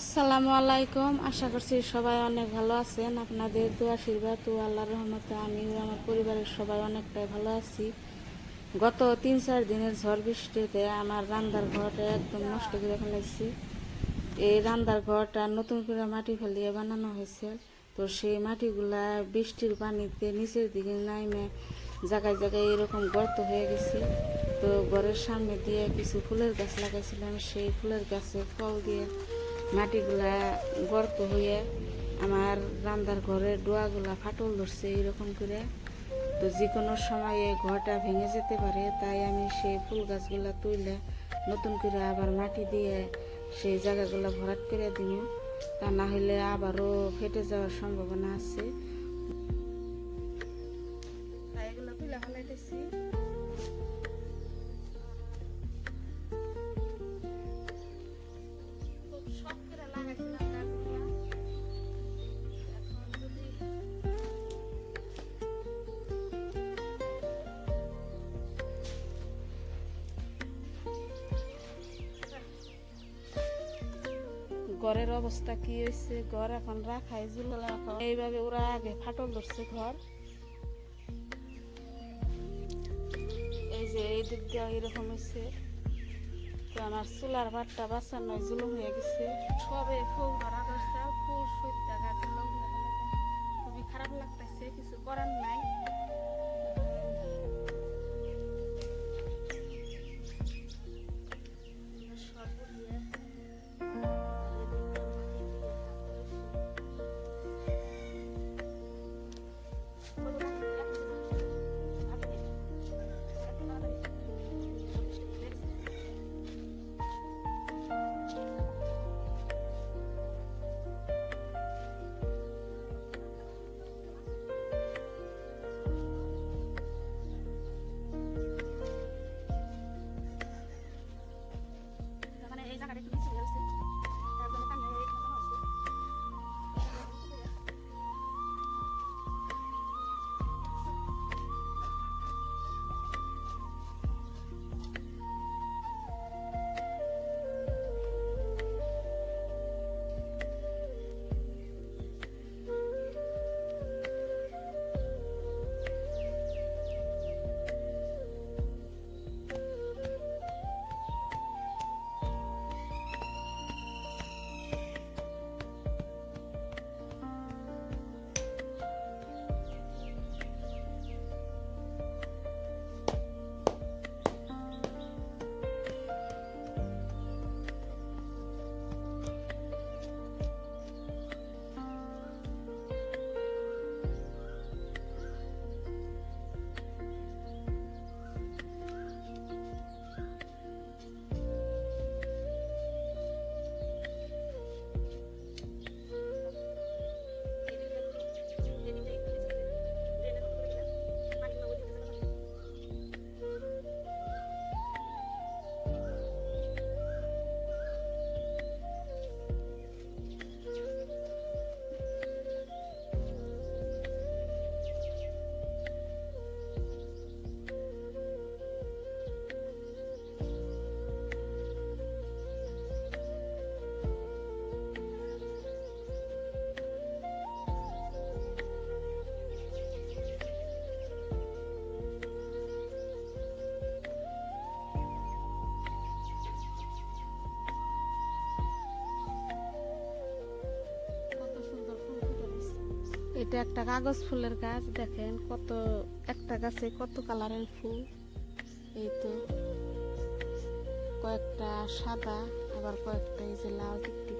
আসসালামু আলাইকুম। আশা করছি সবাই অনেক ভালো আছেন। আপনাদের দোয়া আশীর্বাদ ও আল্লাহর রহমতে আমিও আমার পরিবারের সবাই অনেকটাই ভালো আছি। গত 3-4 দিনের ঝড় বৃষ্টিতে আমার রান্নার ঘরটা একদম নষ্ট করে ফেলেছি। এই রান্নার ঘরটা নতুন করে মাটি ফেলিয়ে বানানো হয়েছে। তো সেই মাটিগুলা বৃষ্টির পানিতে নিচের দিকে নামে জায়গায় জায়গায় এরকম গর্ত হয়ে গেছে। তো ঘরের সামনে দিয়ে কিছু ফুলের গাছ লাগাইছিলাম, সেই ফুলের গাছে ফল দিয়ে মাটিগুলা গর্ত হয়ে আমার রান্নার ঘরের ডোয়াগুলা ফাটল ধরছে এরকম করে। তো যে কোনো সময়ে ঘরটা ভেঙে যেতে পারে, তাই আমি সেই ফুল গাছগুলা তুলে নতুন করে আবার মাটি দিয়ে সেই জায়গাগুলো ভরাট করে দিব, তা না হলে আবারও ফেটে যাওয়ার সম্ভাবনা আছে। তাই এগুলো তুলে ফেলাইতেছি। খুব শখ করে লাগাইছিলাম গাছগুলা। এখন যদি ঘরের অবস্থা কি হয়েছে, ঘর এখন রাখাই ঝুলা এইভাবে ওরা আগে ফাটল ধরছে ঘর। এই যে এই দিক দিয়ে এরকম হয়েছে। তো আমার চুলার ভাতটা বাঁচানো জুলুম হয়ে গেছে, সবে ফুল ধরা ধরছে, ফুল সুইটা গাছ জুলুম হয়ে গেলে খুবই খারাপ লাগতেছে, কিছু করার নাই। এটা একটা কাগজ ফুলের গাছ, দেখেন কত, একটা গাছে কত কালারের ফুল। এই তো কয়েকটা সাদা, আবার কয়েকটা এই যে লাল টিকটিক